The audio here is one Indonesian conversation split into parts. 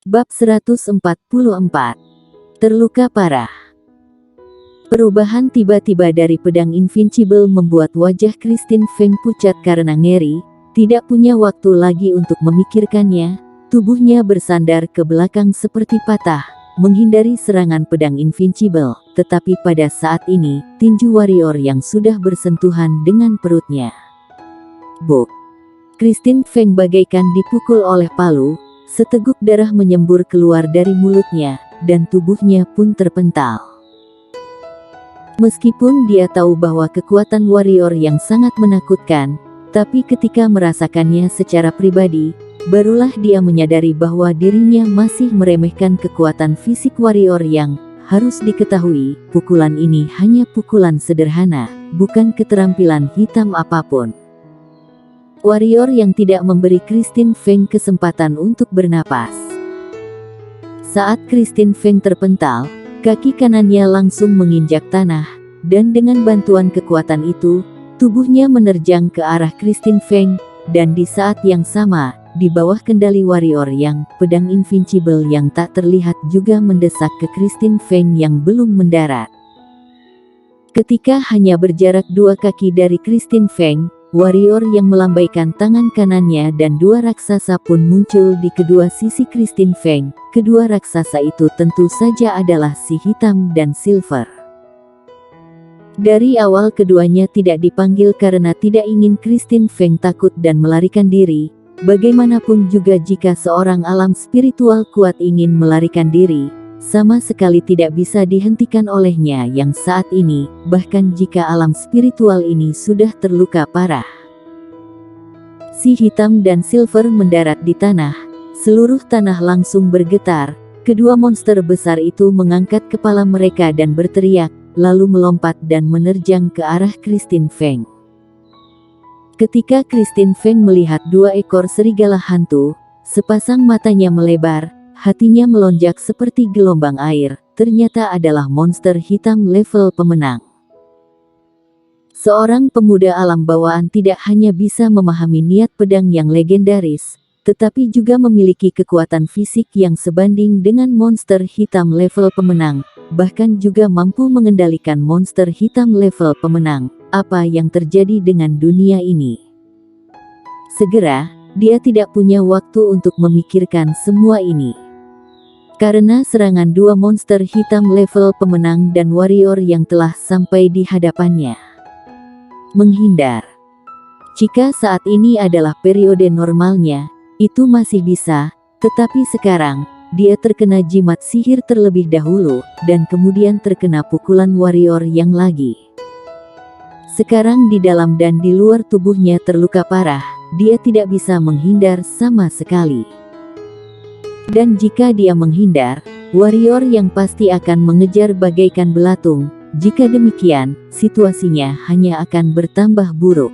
Bab 144. Terluka parah. Perubahan tiba-tiba dari pedang Invincible membuat wajah Christine Feng pucat karena ngeri. Tidak punya waktu lagi untuk memikirkannya. Tubuhnya bersandar ke belakang seperti patah, menghindari serangan pedang Invincible. Tetapi pada saat ini, tinju warrior yang sudah bersentuhan dengan perutnya. Buk! Christine Feng bagaikan dipukul oleh palu. Seteguk darah menyembur keluar dari mulutnya, dan tubuhnya pun terpental. Meskipun dia tahu bahwa kekuatan warrior yang sangat menakutkan, tapi ketika merasakannya secara pribadi, barulah dia menyadari bahwa dirinya masih meremehkan kekuatan fisik warrior yang, harus diketahui, pukulan ini hanya pukulan sederhana, bukan keterampilan hitam apapun. Warrior yang tidak memberi Christine Feng kesempatan untuk bernapas. Saat Christine Feng terpental, kaki kanannya langsung menginjak tanah, dan dengan bantuan kekuatan itu, tubuhnya menerjang ke arah Christine Feng, dan di saat yang sama, di bawah kendali warrior yang, pedang Invincible yang tak terlihat juga mendesak ke Christine Feng yang belum mendarat. Ketika hanya berjarak 2 kaki dari Christine Feng, warrior yang melambaikan tangan kanannya dan 2 raksasa pun muncul di kedua sisi Christine Feng. Kedua raksasa itu tentu saja adalah si hitam dan silver. Dari awal keduanya tidak dipanggil karena tidak ingin Christine Feng takut dan melarikan diri. Bagaimanapun juga jika seorang alam spiritual kuat ingin melarikan diri, sama sekali tidak bisa dihentikan olehnya yang saat ini, bahkan jika alam spiritual ini sudah terluka parah. Si hitam dan silver mendarat di tanah, seluruh tanah langsung bergetar. Kedua monster besar itu mengangkat kepala mereka dan berteriak, lalu melompat dan menerjang ke arah Christine Feng. Ketika Christine Feng melihat 2 ekor serigala hantu, sepasang matanya melebar. Hatinya melonjak seperti gelombang air, ternyata adalah monster hitam level pemenang. Seorang pemuda alam bawaan tidak hanya bisa memahami niat pedang yang legendaris, tetapi juga memiliki kekuatan fisik yang sebanding dengan monster hitam level pemenang, bahkan juga mampu mengendalikan monster hitam level pemenang. Apa yang terjadi dengan dunia ini? Segera, dia tidak punya waktu untuk memikirkan semua ini. Karena serangan 2 monster hitam level pemenang dan warrior yang telah sampai di hadapannya. Menghindar. Jika saat ini adalah periode normalnya, itu masih bisa, tetapi sekarang, dia terkena jimat sihir terlebih dahulu, dan kemudian terkena pukulan warrior yang lagi. Sekarang di dalam dan di luar tubuhnya terluka parah, dia tidak bisa menghindar sama sekali. Dan jika dia menghindar, warrior yang pasti akan mengejar bagaikan belatung. Jika demikian, situasinya hanya akan bertambah buruk.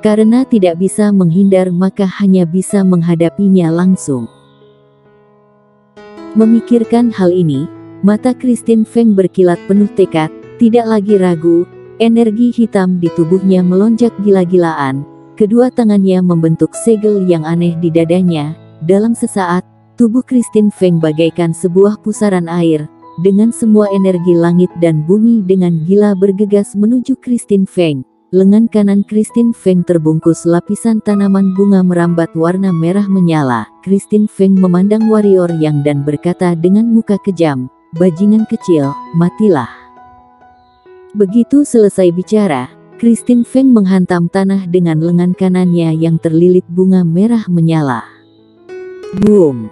Karena tidak bisa menghindar maka hanya bisa menghadapinya langsung. Memikirkan hal ini, mata Christine Feng berkilat penuh tekad, tidak lagi ragu, energi hitam di tubuhnya melonjak gila-gilaan, kedua tangannya membentuk segel yang aneh di dadanya. Dalam sesaat, tubuh Christine Feng bagaikan sebuah pusaran air, dengan semua energi langit dan bumi dengan gila bergegas menuju Christine Feng. Lengan kanan Christine Feng terbungkus lapisan tanaman bunga merambat warna merah menyala. Christine Feng memandang warrior yang dan berkata dengan muka kejam, "Bajingan kecil, matilah." Begitu selesai bicara, Christine Feng menghantam tanah dengan lengan kanannya yang terlilit bunga merah menyala. Boom!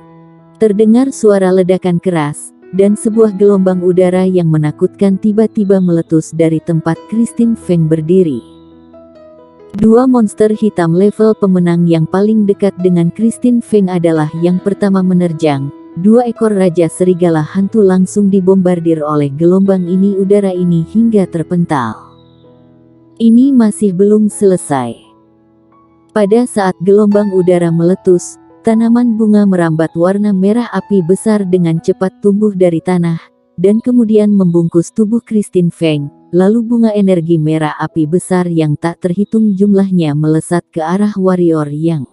Terdengar suara ledakan keras, dan sebuah gelombang udara yang menakutkan tiba-tiba meletus dari tempat Christine Feng berdiri. 2 monster hitam level pemenang yang paling dekat dengan Christine Feng adalah yang pertama menerjang. 2 ekor raja serigala hantu langsung dibombardir oleh gelombang ini udara ini hingga terpental. Ini masih belum selesai. Pada saat gelombang udara meletus, tanaman bunga merambat warna merah api besar dengan cepat tumbuh dari tanah, dan kemudian membungkus tubuh Christine Feng. Lalu bunga energi merah api besar yang tak terhitung jumlahnya melesat ke arah warrior yang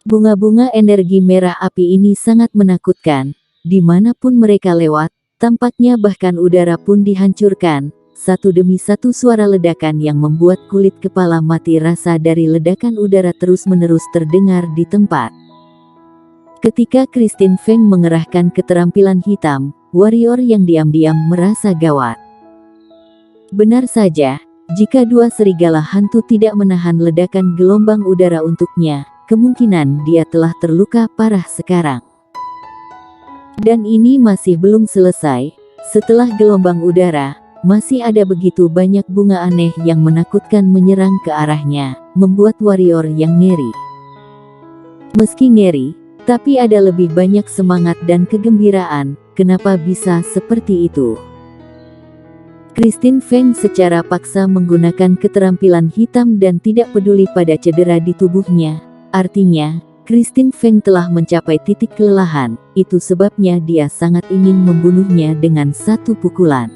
Bunga-bunga energi merah api ini sangat menakutkan, dimanapun mereka lewat, tampaknya bahkan udara pun dihancurkan, satu demi satu suara ledakan yang membuat kulit kepala mati rasa dari ledakan udara terus-menerus terdengar di tempat. Ketika Christine Feng mengerahkan keterampilan hitam, warrior yang diam-diam merasa gawat. Benar saja, jika dua serigala hantu tidak menahan ledakan gelombang udara untuknya, kemungkinan dia telah terluka parah sekarang. Dan ini masih belum selesai. Setelah gelombang udara, masih ada begitu banyak bunga aneh yang menakutkan menyerang ke arahnya, membuat warrior yang ngeri. Meski ngeri, tapi ada lebih banyak semangat dan kegembiraan. Kenapa bisa seperti itu? Christine Feng secara paksa menggunakan keterampilan hitam dan tidak peduli pada cedera di tubuhnya. Artinya, Christine Feng telah mencapai titik kelelahan, itu sebabnya dia sangat ingin membunuhnya dengan satu pukulan.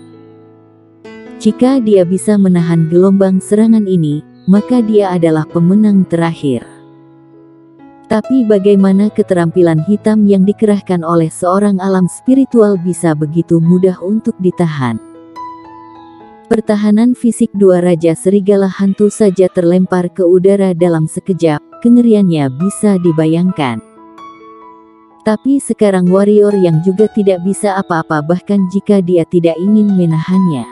Jika dia bisa menahan gelombang serangan ini, maka dia adalah pemenang terakhir. Tapi bagaimana keterampilan hitam yang dikerahkan oleh seorang alam spiritual bisa begitu mudah untuk ditahan? Pertahanan fisik dua raja serigala hantu saja terlempar ke udara dalam sekejap, kengeriannya bisa dibayangkan. Tapi sekarang warrior yang juga tidak bisa apa-apa bahkan jika dia tidak ingin menahannya.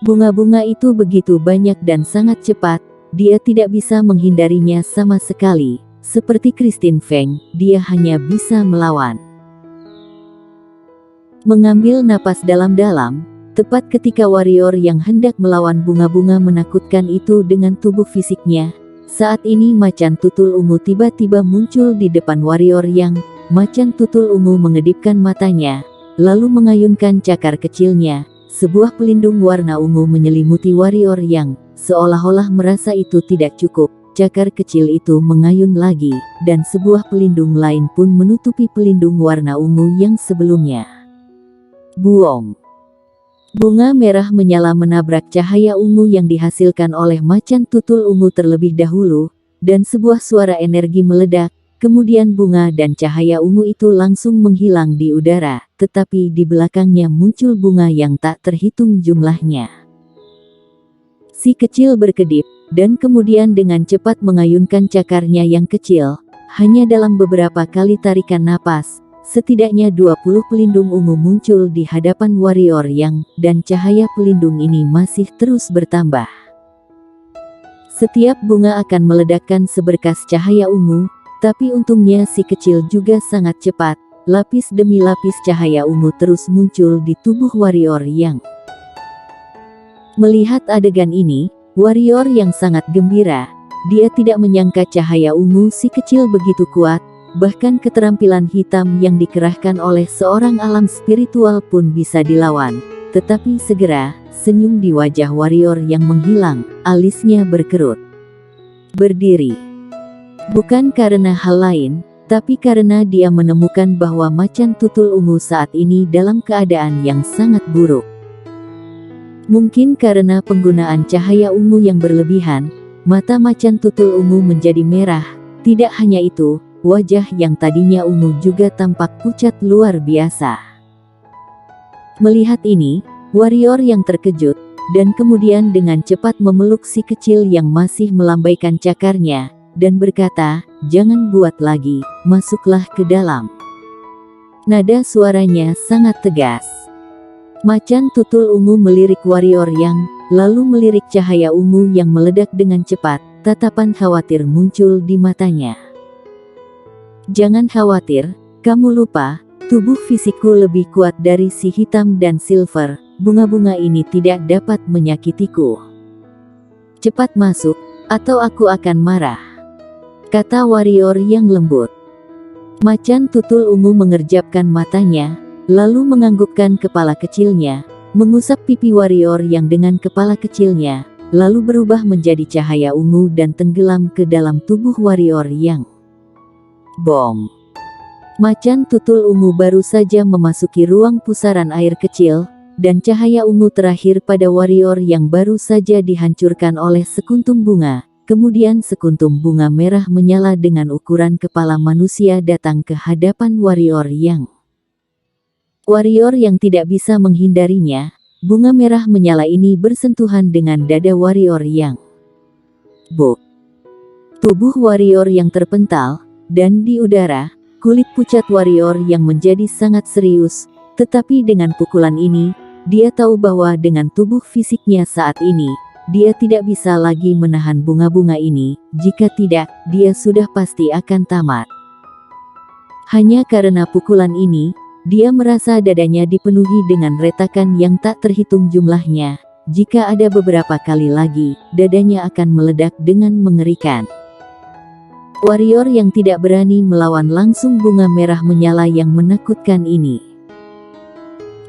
Bunga-bunga itu begitu banyak dan sangat cepat, dia tidak bisa menghindarinya sama sekali. Seperti Christine Feng, dia hanya bisa melawan. Mengambil napas dalam-dalam, tepat ketika warrior yang hendak melawan bunga-bunga menakutkan itu dengan tubuh fisiknya, saat ini macan tutul ungu tiba-tiba muncul di depan warrior yang, macan tutul ungu mengedipkan matanya, lalu mengayunkan cakar kecilnya, sebuah pelindung warna ungu menyelimuti warrior yang, seolah-olah merasa itu tidak cukup, cakar kecil itu mengayun lagi, dan sebuah pelindung lain pun menutupi pelindung warna ungu yang sebelumnya. Buom! Bunga merah menyala menabrak cahaya ungu yang dihasilkan oleh macan tutul ungu terlebih dahulu, dan sebuah suara energi meledak, kemudian bunga dan cahaya ungu itu langsung menghilang di udara, tetapi di belakangnya muncul bunga yang tak terhitung jumlahnya. Si kecil berkedip, dan kemudian dengan cepat mengayunkan cakarnya yang kecil, hanya dalam beberapa kali tarikan napas, setidaknya 20 pelindung ungu muncul di hadapan warrior yang, dan cahaya pelindung ini masih terus bertambah. Setiap bunga akan meledakkan seberkas cahaya ungu, tapi untungnya si kecil juga sangat cepat, lapis demi lapis cahaya ungu terus muncul di tubuh warrior yang. Melihat adegan ini, warrior yang sangat gembira, dia tidak menyangka cahaya ungu si kecil begitu kuat, bahkan keterampilan hitam yang dikerahkan oleh seorang alam spiritual pun bisa dilawan. Tetapi segera, senyum di wajah warrior yang menghilang, alisnya berkerut. Berdiri. Bukan karena hal lain, tapi karena dia menemukan bahwa macan tutul ungu saat ini dalam keadaan yang sangat buruk. Mungkin karena penggunaan cahaya ungu yang berlebihan, mata macan tutul ungu menjadi merah. Tidak hanya itu, wajah yang tadinya ungu juga tampak pucat luar biasa. Melihat ini, warrior yang terkejut, dan kemudian dengan cepat memeluk si kecil yang masih melambaikan cakarnya, dan berkata, "Jangan buat lagi, masuklah ke dalam." Nada suaranya sangat tegas. Macan tutul ungu melirik warrior yang, lalu melirik cahaya ungu yang meledak dengan cepat, tatapan khawatir muncul di matanya. "Jangan khawatir, kamu lupa, tubuh fisikku lebih kuat dari si hitam dan silver, bunga-bunga ini tidak dapat menyakitiku. Cepat masuk, atau aku akan marah," kata warrior yang lembut. Macan tutul ungu mengerjapkan matanya, lalu menganggukkan kepala kecilnya, mengusap pipi warrior yang dengan kepala kecilnya, lalu berubah menjadi cahaya ungu dan tenggelam ke dalam tubuh warrior yang. Bom! Macan tutul ungu baru saja memasuki ruang pusaran air kecil, dan cahaya ungu terakhir pada warrior yang baru saja dihancurkan oleh sekuntum bunga, Kemudian sekuntum bunga merah menyala dengan ukuran kepala manusia datang ke hadapan warrior yang tidak bisa menghindarinya. Bunga merah menyala ini bersentuhan dengan dada warrior yang tubuh warrior yang terpental, dan di udara, kulit pucat warrior yang menjadi sangat serius. Tetapi dengan pukulan ini, dia tahu bahwa dengan tubuh fisiknya saat ini, dia tidak bisa lagi menahan bunga-bunga ini. Jika tidak, dia sudah pasti akan tamat. Hanya karena pukulan ini, dia merasa dadanya dipenuhi dengan retakan yang tak terhitung jumlahnya. Jika ada beberapa kali lagi, dadanya akan meledak dengan mengerikan. Warrior yang tidak berani melawan langsung bunga merah menyala yang menakutkan ini.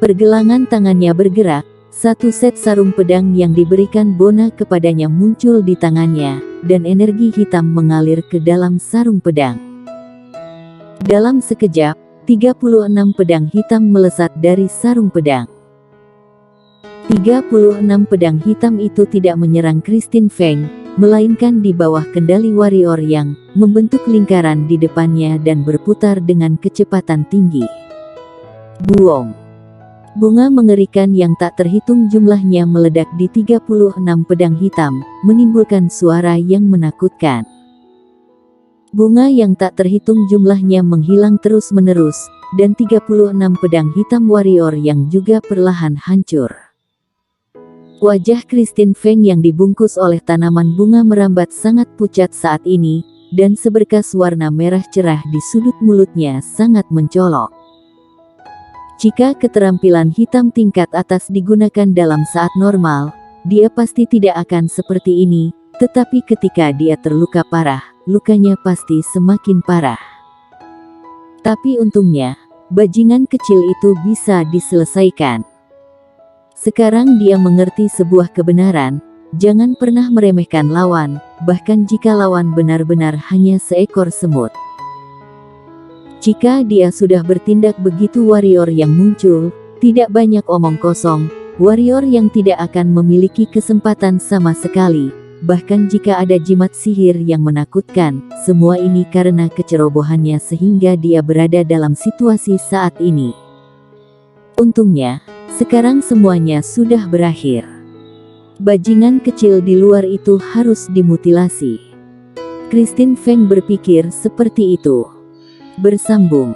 Pergelangan tangannya bergerak, satu set sarung pedang yang diberikan Bona kepadanya muncul di tangannya, dan energi hitam mengalir ke dalam sarung pedang. Dalam sekejap, 36 pedang hitam melesat dari sarung pedang. 36 pedang hitam itu tidak menyerang Christine Feng, melainkan di bawah kendali warrior yang membentuk lingkaran di depannya dan berputar dengan kecepatan tinggi. Buong! Bunga mengerikan yang tak terhitung jumlahnya meledak di 36 pedang hitam, menimbulkan suara yang menakutkan. Bunga yang tak terhitung jumlahnya menghilang terus-menerus, dan 36 pedang hitam warrior yang juga perlahan hancur. Wajah Christine Feng yang dibungkus oleh tanaman bunga merambat sangat pucat saat ini, dan seberkas warna merah cerah di sudut mulutnya sangat mencolok. Jika keterampilan hitam tingkat atas digunakan dalam saat normal, dia pasti tidak akan seperti ini, tetapi ketika dia terluka parah, lukanya pasti semakin parah. Tapi untungnya, bajingan kecil itu bisa diselesaikan. Sekarang dia mengerti sebuah kebenaran, jangan pernah meremehkan lawan, bahkan jika lawan benar-benar hanya seekor semut. Jika dia sudah bertindak begitu, warrior yang muncul, tidak banyak omong kosong, warrior yang tidak akan memiliki kesempatan sama sekali, bahkan jika ada jimat sihir yang menakutkan, semua ini karena kecerobohannya sehingga dia berada dalam situasi saat ini. Untungnya, sekarang semuanya sudah berakhir. Bajingan kecil di luar itu harus dimutilasi. Christine Feng berpikir seperti itu. Bersambung.